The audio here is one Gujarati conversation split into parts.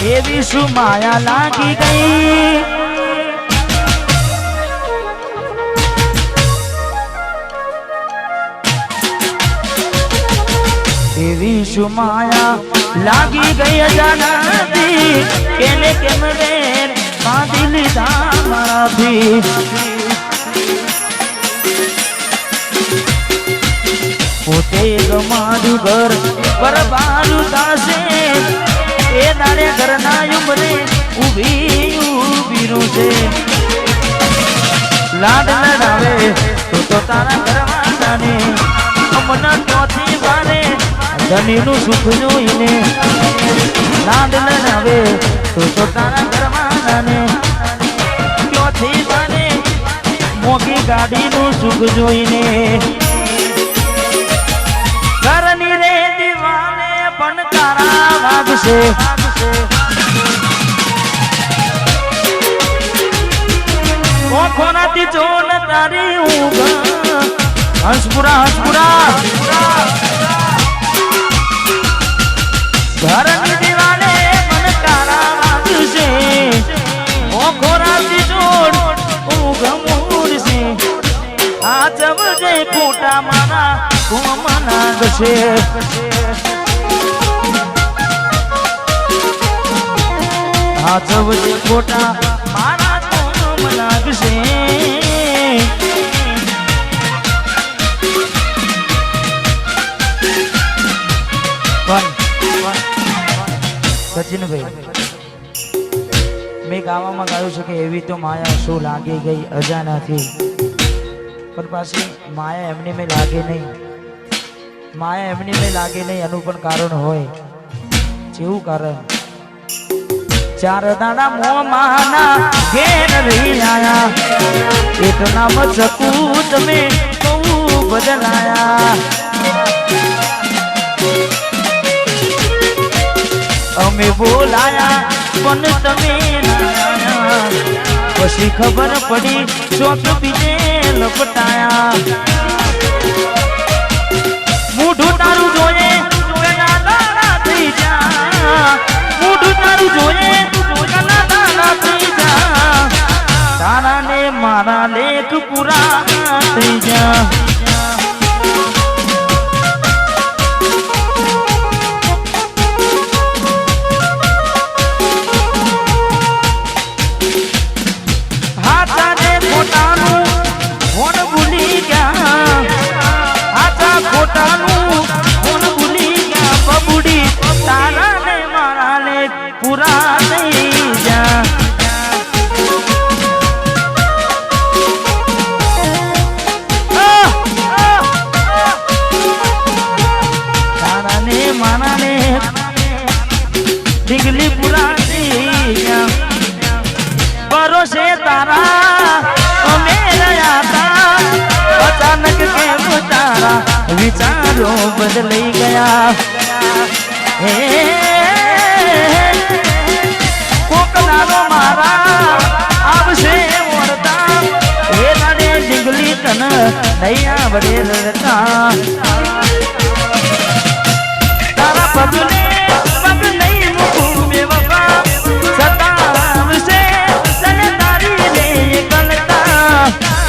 એવી શું માયા લાગી ગઈ એવી શું માયા લાગી ગઈ અજાનાથી કેને કેમ રે બાંધી લીધા મારાથી પોતે ગમાડું ઘર બરબારું થાશે એ દાડે ઘરના ઉમરે ઊભી છે લાડ લડાવે તો તારા ઘરવાળાને મન તોથી વારે ધનીનું સુખ જોઈને લાડ લડાવે તો તારા ઘરવાળાને ક્યોથી વારે મોગી ગાડીનું સુખ જોઈને ઘરની રે દીવાને પણ તારા વાગશે કોનાથી જોન તારી ઊંઘ હંસપુરા ઘરની દીવાને પણ તારા વાગશે કોનાથી જોન ઊંઘ મૂડશે આ જબજે ફોટા મારા કુમના ગશે આ જબજે ફોટા મારા કુમ લાગશે સચિનભાઈ મેં ગાવામાં ગાયું છે કે એવી તો માયા શું લાગી ગઈ અજાનાથી પણ પાછી માયા એમની મેં લાગે નહીં માયા એમની મેં લાગે નહીં એનું પણ કારણ હોય જેવું કારણ ચાર દાડા મોમાના ઘેર રહી આયા એટલા મચકું તમે બહુ બદલાયા અમે બોલાયા પણ તમે પછી ખબર પડી ચોક બીજે લપટાયા મૂઢું તારું જોઈએ થઈ જા મૂઢું તારું જોઈએ થઈ જા તારા ને મારા લેખ પૂરા થઈ જા પૂરા થઈ જા તારા ને મારા ને ડીગલી પૂરા થઈ જા ભરોસે તારા અમે રહ્યા તા અચાનક કેમ તારા વિચારો બદલાઈ ગયા હે કોકનારો મારા આવશે ઓરતા એ નાડે ડીંગલી તન નહીં આવડે રડતા તારા પગને પગ નહીં મૂકું બેવફા સતાવશે તને તારી રે ગલતા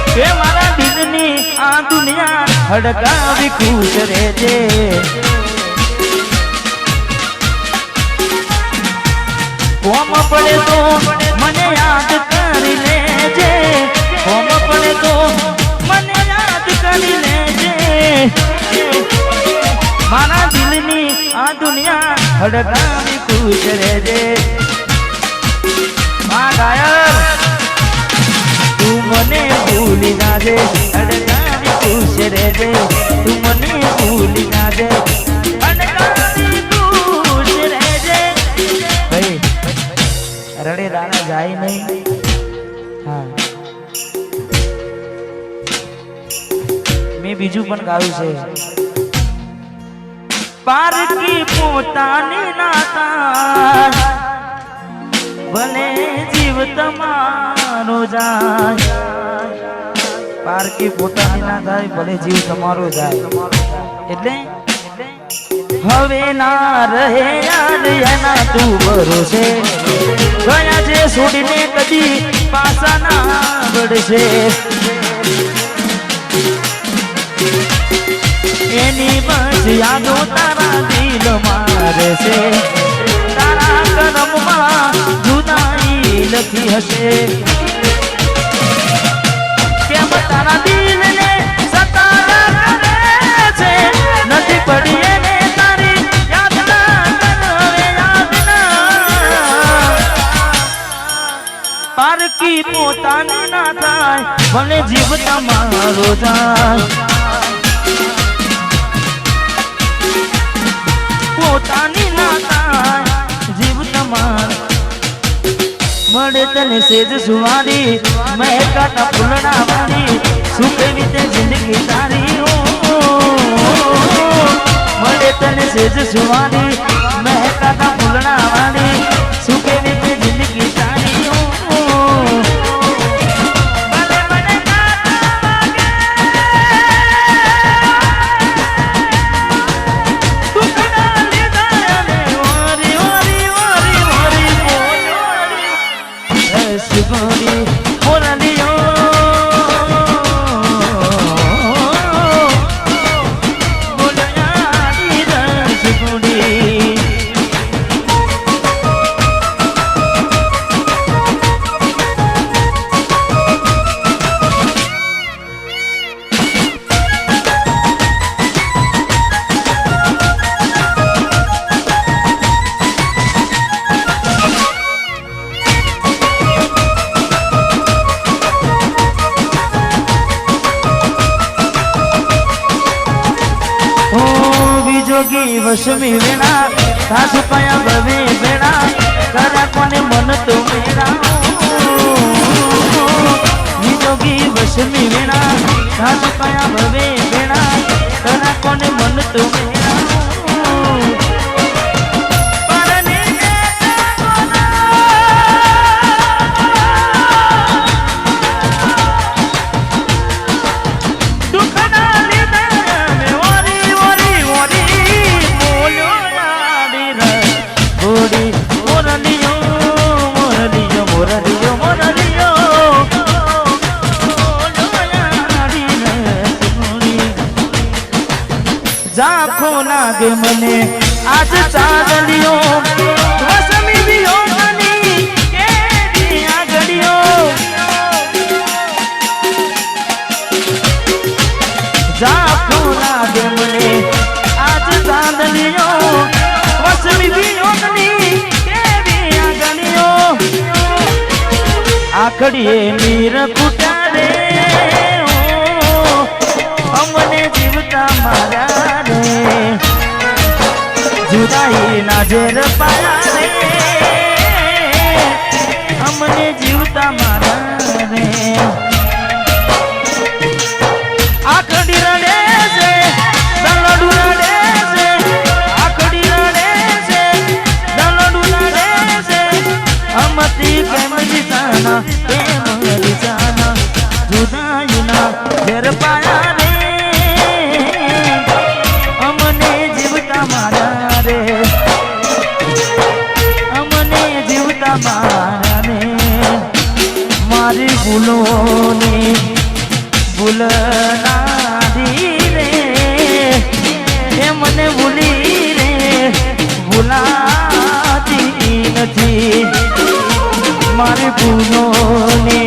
કે મારા દિલની આ દુનિયા હડકાવી ખુશ રહેજે કોમ પડે તો મને યાદ કરી લેજે કોમ પડે તો મને યાદ કરી લેજે મારા દિલની આ દુનિયા હડકાવી ખુશ રહેજે મા ગાયર તું મને ભૂલી નાજે હડકાવી ખુશ રહેજે તું મને ભૂલી નાજે હડકાવી ખુશ રહેજે ભાઈ રડે દાણા જાય નહીં હા મેં બીજું પણ ગાયું છે પારકી પોતાની નાતા ભલે જીવ તમારો જાય પારકી પોતાની ના થાય ભલે જીવ તમારો જાય એટલે હવે ના રહે યાર એના તું ભરોસે ગયા છે છોડીને કદી પાછા ના વળશે એની બસ યાદો તારા દિલ મારે છે તારા કરમમાં જુદાઈ લખી હશે કેમ તારા દિલને સતારા કરે છે નથી પડી એને તારી યાદ ના કરે યાદ ના પારકી પોતાની ના થાય ભલે જીવ તમારો જાય પોતાની ના થાય જીવ તમારો મળે તને સેજ સુવારી મહેકાતા ફૂલડા વાળી સુખે રીતે જિંદગી તારી મળે તને સેજ સુવારી મહેકાતા ફૂલડા વાળી સુખે રીતે જિંદગી તારી જોગી વસમી વેણા સાસુ પાયા ભવે વેણા કરા કોને મન તો વેણા જોગી વસમી વેણા સાસુ પાયા ભવે વેણા કરા કોને મન તો વેણા जाखो लागे मने आज चांदलियो वसमी बियो मनी के दिया घड़ियो जाखो लागे मने आज चांदलियो वसमी बियो मनी के दिया घड़ियो आखड़िए नीर कुटारे हमने जीवता मारा जुदाई ना जेर पाया रे हमने जीवता मारा रे आखड़ी रड़े से दलडू रड़े से आखड़ी रड़े से दलडू रड़े से हमती प्रेम दिसाना जुदाई ना जेर पाया रे हमने जीवता मारा रे हमने जीवता मारा रे मारी भूलों ने भूलना दी रे ये मने भूली रे भूलाती नहीं मारी भूलों ने